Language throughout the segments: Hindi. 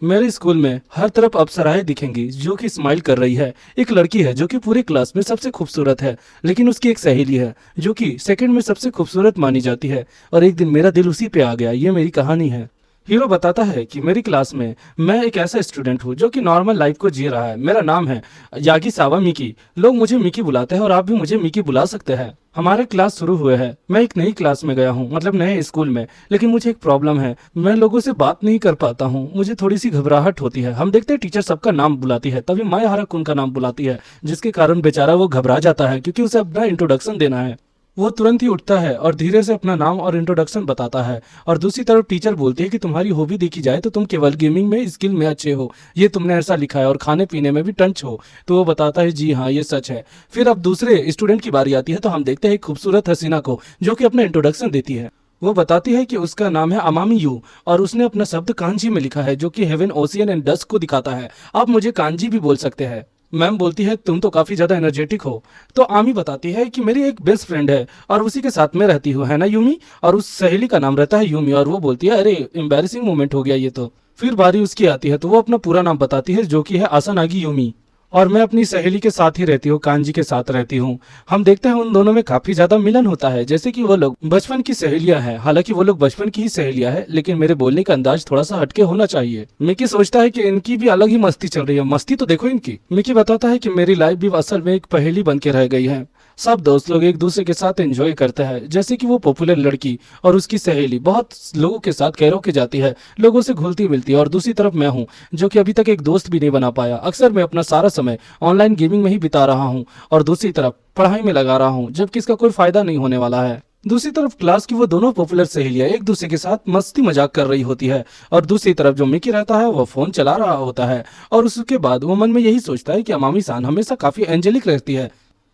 मेरे स्कूल में हर तरफ अप्सराएं दिखेंगी जो कि स्माइल कर रही है। एक लड़की है जो कि पूरे क्लास में सबसे खूबसूरत है, लेकिन उसकी एक सहेली है जो कि सेकंड में सबसे खूबसूरत मानी जाती है। और एक दिन मेरा दिल उसी पे आ गया। ये मेरी कहानी है। हीरो बताता है कि मेरी क्लास में मैं एक ऐसा स्टूडेंट हूँ जो कि नॉर्मल लाइफ को जी रहा है। मेरा नाम है यागी मिकी। लोग मुझे मिकी बुलाते हैं और आप भी मुझे मिकी बुला सकते हैं। हमारे क्लास शुरू हुए हैं। मैं एक नई क्लास में गया हूँ, मतलब नए स्कूल में। लेकिन मुझे एक प्रॉब्लम है, मैं लोगों से बात नहीं कर पाता हूँ। मुझे थोड़ी सी घबराहट होती है। हम देखते हैं टीचर सबका नाम बुलाती है, तभी माया हारा कुन का नाम बुलाती है, जिसके कारण बेचारा वो घबरा जाता है क्योंकि उसे अपना इंट्रोडक्शन देना है। वो तुरंत ही उठता है और धीरे से अपना नाम और इंट्रोडक्शन बताता है। और दूसरी तरफ टीचर बोलती है कि तुम्हारी हॉबी देखी जाए तो तुम केवल गेमिंग में स्किल में अच्छे हो, ये तुमने ऐसा लिखा है, और खाने पीने में भी टंच हो। तो वो बताता है जी हाँ, ये सच है। फिर अब दूसरे स्टूडेंट की बारी आती है, तो हम देखते हैं एक खूबसूरत हसीना को जो कि अपना इंट्रोडक्शन देती है। वो बताती है कि उसका नाम है अमामी यू, और उसने अपना शब्द कांजी में लिखा है जो कि हेवन, ओशियन एंड डस्ट को दिखाता है। आप मुझे कांजी भी बोल सकते हैं। मैम बोलती है तुम तो काफी ज्यादा एनर्जेटिक हो। तो आमी बताती है कि मेरी एक बेस्ट फ्रेंड है और उसी के साथ में रहती हूँ, है ना यूमी। और उस सहेली का नाम रहता है यूमी। और वो बोलती है अरे एम्बैरेसिंग मोमेंट हो गया ये तो। फिर बारी उसकी आती है, तो वो अपना पूरा नाम बताती है जो कि है आसानागी यूमी। और मैं अपनी सहेली के साथ ही रहती हूँ, कांजी के साथ रहती हूँ। हम देखते हैं उन दोनों में काफी ज्यादा मिलन होता है, जैसे कि वो लोग बचपन की सहेलियां हैं। हालांकि वो लोग बचपन की ही सहेलियां हैं, लेकिन मेरे बोलने का अंदाज थोड़ा सा हटके होना चाहिए। मिकी सोचता है कि इनकी भी अलग ही मस्ती चल रही है। मस्ती तो देखो इनकी। मिकी बताता है कि मेरी लाइफ भी असल में एक पहेली बन के रह गई है। सब दोस्त लोग एक दूसरे के साथ एंजॉय करते हैं, जैसे कि वो पॉपुलर लड़की और उसकी सहेली बहुत लोगों के साथ कैरोके जाती है, लोगों से घुलती मिलती है। और दूसरी तरफ मैं हूँ जो कि अभी तक एक दोस्त भी नहीं बना पाया। अक्सर मैं अपना सारा समय ऑनलाइन गेमिंग में ही बिता रहा हूँ और दूसरी तरफ पढ़ाई में लगा रहा हूँ, जबकि इसका कोई फायदा नहीं होने वाला है। दूसरी तरफ क्लास की वो दोनों पॉपुलर सहेलियां एक दूसरे के साथ मस्ती मजाक कर रही होती है, और दूसरी तरफ जो मिकी रहता है वो फोन चला रहा होता है। और उसके बाद वो मन में यही सोचता है कि अमामी सान हमेशा काफी एंजेलिक रहती है।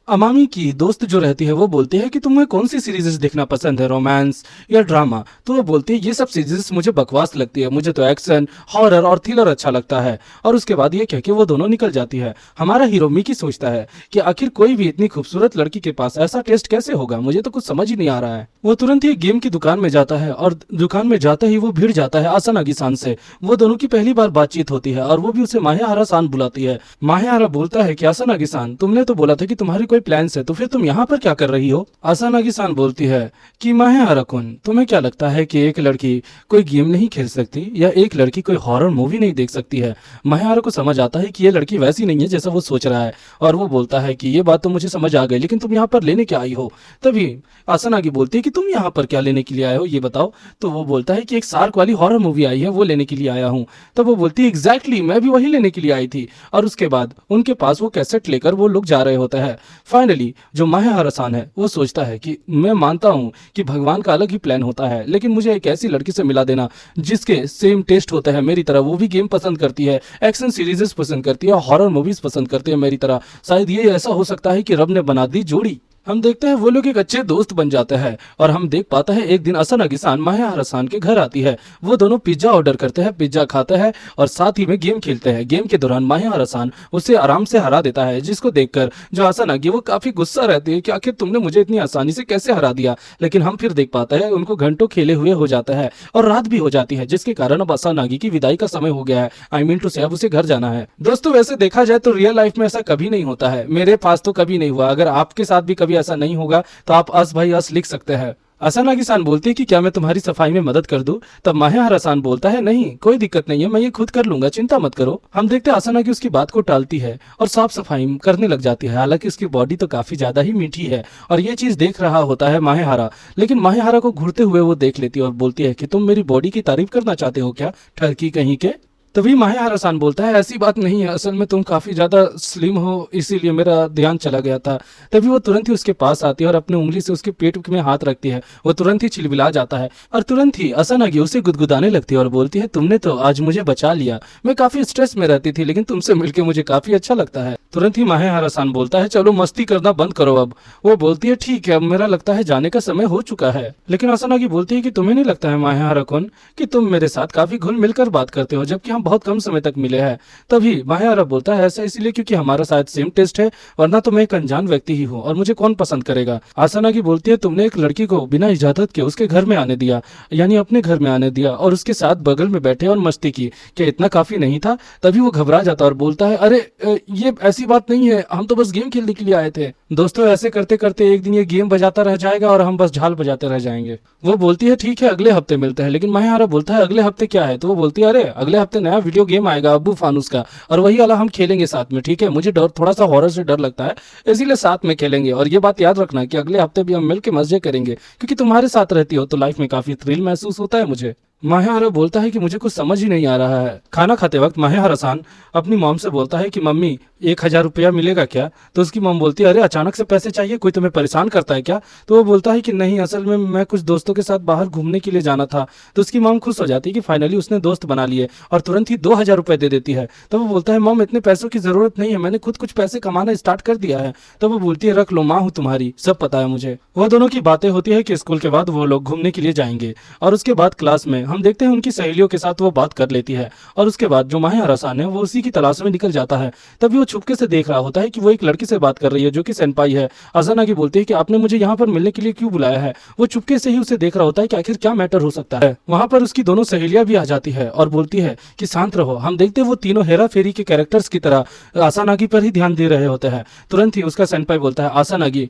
अमामी की दोस्त जो रहती है वो बोलती है कि तुम्हें कौन सी सीरीज देखना पसंद है, रोमांस या ड्रामा। तो वो बोलती है ये सब सीरीज मुझे बकवास लगती है, मुझे तो एक्शन, हॉरर और थ्रिलर अच्छा लगता है। और उसके बाद ये कह के वो दोनों निकल जाती है। हमारा हीरो मिकी सोचता है कि आखिर कोई भी इतनी खूबसूरत लड़की के पास ऐसा टेस्ट कैसे होगा, मुझे तो कुछ समझ ही नहीं आ रहा है। वो तुरंत ही गेम की दुकान में जाता है, और दुकान में जाते ही वो भिड़ जाता है आसानागी सान से। वो दोनों की पहली बार बातचीत होती है और वो भी उसे माहियारा सान बुलाती है। माहियारा बोलता है कि आसानागी सान, तुमने तो बोला था कि तुम्हारी कोई प्लान्स है, तो फिर तुम यहाँ पर क्या कर रही हो। आसानागी सान बोलती है कि माहियारा कुन, तुम्हें क्या लगता है कि एक लड़की कोई गेम नहीं खेल सकती या एक लड़की कोई हॉरर मूवी नहीं देख सकती है। माहियारा को समझ आता है कि ये लड़की वैसी नहीं है जैसा वो सोच रहा है, और वो बोलता है कि ये बात तो मुझे समझ आ गई, लेकिन तुम यहाँ पर लेने क्या आई हो। तभी आसानागी बोलती है कि तुम यहाँ पर क्या लेने के लिए आए हो, ये बताओ। तो वो बोलता है कि एक सार्क वाली हॉरर मूवी आई है, वो लेने के लिए आया हूँ। तब वो बोलती है एग्जैक्टली, मैं भी वही लेने के लिए आई थी। और उसके बाद उनके पास वो कैसेट लेकर वो लोग जा रहे होते हैं। फाइनली जो माहियारा सान है वो सोचता है कि मैं मानता हूँ कि भगवान का अलग ही प्लान होता है, लेकिन मुझे एक ऐसी लड़की से मिला देना जिसके सेम टेस्ट होता है मेरी तरह, वो भी गेम पसंद करती है, एक्शन सीरीजेस पसंद करती है, हॉरर मूवीज पसंद करती है मेरी तरह। शायद ये ऐसा हो सकता है कि रब ने बना दी जोड़ी। हम देखते हैं वो लोग एक अच्छे दोस्त बन जाते हैं, और हम देख पाते हैं एक दिन आसानागी सान माहियारा सान के घर आती है। वो दोनों पिज्जा ऑर्डर करते हैं, पिज्जा खाते हैं और साथ ही में गेम खेलते हैं। गेम के दौरान माहियारा सान उसे आराम से हरा देता है, जिसको देखकर जो आसानागी वो काफी गुस्सा रहती है कि आखिर तुमने मुझे इतनी आसानी से कैसे हरा दिया। लेकिन हम फिर देख पाते हैं उनको घंटों खेले हुए हो जाता है और रात भी हो जाती है, जिसके कारण अब आसानागी की विदाई का समय हो गया है। आई मीन टू से अब उसे घर जाना है। दोस्तों वैसे देखा जाए तो रियल लाइफ में ऐसा कभी नहीं होता है, मेरे पास तो कभी नहीं हुआ। अगर आपके साथ भी कभी ऐसा नहीं होगा तो आप अस भाई अस लिख सकते हैं। आसानागी सान बोलती है कि क्या मैं तुम्हारी सफाई में मदद कर दूं। तब माहियारा सान बोलता है नहीं, कोई दिक्कत नहीं है, मैं ये खुद कर लूंगा, चिंता मत करो। हम देखते हैं आसानागी उसकी बात को टालती है और साफ सफाई करने लग जाती है। हालांकि उसकी बॉडी तो काफी ज्यादा ही मीठी है और ये चीज देख रहा होता है माहियारा, लेकिन माहियारा को घूरते हुए वो देख लेती है और बोलती है कि तुम मेरी बॉडी की तारीफ करना चाहते हो क्या, ठरकी कहीं के। तभी माहियारा सान बोलता है ऐसी बात नहीं है, असल में तुम काफी ज्यादा स्लिम हो, इसीलिए मेरा ध्यान चला गया था। तभी वो तुरंत ही उसके पास आती है और अपनी उंगली से उसके पेट में हाथ रखती है। वो तुरंत ही चिलबिला जाता है और तुरंत ही आसानागी उसे गुदगुदाने लगती है और बोलती है तुमने तो आज मुझे बचा लिया, मैं काफी स्ट्रेस में रहती थी, लेकिन तुमसे मिलकर मुझे काफी अच्छा लगता है। तुरंत ही माहियारा सान बोलता है चलो मस्ती करना बंद करो अब। वो बोलती है ठीक है, अब मेरा लगता है जाने का समय हो चुका है। लेकिन आसानागी बोलती है कि तुम्हें नहीं लगता है माहियारा कुन कि तुम मेरे साथ काफी घुल मिलकर बात करते हो, जबकि हम हम बहुत कम समय तक मिले हैं। तभी माहियारा बोलता है ऐसा इसलिए क्योंकि हमारा शायद सेम टेस्ट है, वरना तो मैं एक अनजान व्यक्ति ही हूँ और मुझे कौन पसंद करेगा। आसानागी बोलती है तुमने एक लड़की को बिना इजाजत के उसके घर में आने दिया, यानी अपने घर में आने दिया, और उसके साथ बगल में बैठे और मस्ती की, क्या इतना काफी नहीं था? तभी वो घबरा जाता और बोलता है अरे ये ऐसी बात नहीं है, हम तो बस गेम खेलने के लिए आए थे। दोस्तों ऐसे करते करते एक दिन ये गेम बजाता रह जाएगा और हम बस झाल बजाते रह जाएंगे। वो बोलती है ठीक है अगले हफ्ते मिलते हैं, लेकिन माहियारा बोलता है अगले हफ्ते क्या है? तो वो बोलती है अरे अगले हफ्ते नया वीडियो गेम आएगा अब्बू फानूस का, और वही वाला हम खेलेंगे साथ में, ठीक है? मुझे डर, थोड़ा सा हॉरर से डर लगता है, इसीलिए साथ में खेलेंगे। और ये बात याद रखना कि अगले हफ्ते भी हम मिलके मजे करेंगे, क्योंकि तुम्हारे साथ रहती हो तो लाइफ में काफी थ्रिल महसूस होता है मुझे। माहियारा बोलता है कि मुझे कुछ समझ ही नहीं आ रहा है। खाना खाते वक्त माहियारा-सान अपनी मॉम से बोलता है कि मम्मी 1000 रुपया मिलेगा क्या? तो उसकी मॉम बोलती है अरे अचानक से पैसे चाहिए, कोई तुम्हें परेशान करता है क्या? तो वो बोलता है कि नहीं, असल में मैं कुछ दोस्तों के साथ बाहर घूमने के लिए जाना था। तो उसकी मॉम खुश हो जाती है कि फाइनली उसने दोस्त बना लिए और तुरंत ही 2000 रुपए दे देती है। तो वो बोलता है मॉम इतने पैसों की जरूरत नहीं है, मैंने खुद कुछ पैसे कमाना स्टार्ट कर दिया है। तो वो बोलती है रख लो, माँ हूँ तुम्हारी, सब पता है मुझे। वह दोनों की बातें होती है कि स्कूल के बाद वो लोग घूमने के लिए जाएंगे, और उसके बाद क्लास में हम देखते हैं उनकी सहेलियों के साथ वो बात कर लेती है, और उसके बाद जो माहियारा-सान है वो उसी की तलाश में निकल जाता है। तभी वो छुपके से देख रहा होता है कि वो एक लड़की से बात कर रही है जो कि सेनपाई है। अज़ानागी बोलती है कि आपने मुझे यहाँ पर मिलने के लिए क्यों बुलाया है? वो चुपके से ही उसे देख रहा होता है कि आखिर क्या मैटर हो सकता है। वहां पर उसकी दोनों सहेलियां भी आ जाती है और बोलती है कि शांत रहो। हम देखते हैं वो तीनों हेरा फेरी के कैरेक्टर्स की तरह आसानागी पर ही ध्यान दे रहे होते हैं। तुरंत ही उसका सेनपाई बोलता है आसानागी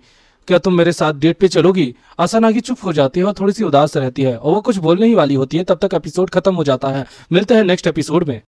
क्या तुम मेरे साथ डेट पे चलोगी? आसानागी चुप हो जाती है और थोड़ी सी उदास रहती है, और वो कुछ बोलने ही वाली होती है, तब तक एपिसोड खत्म हो जाता है। मिलते हैं नेक्स्ट एपिसोड में।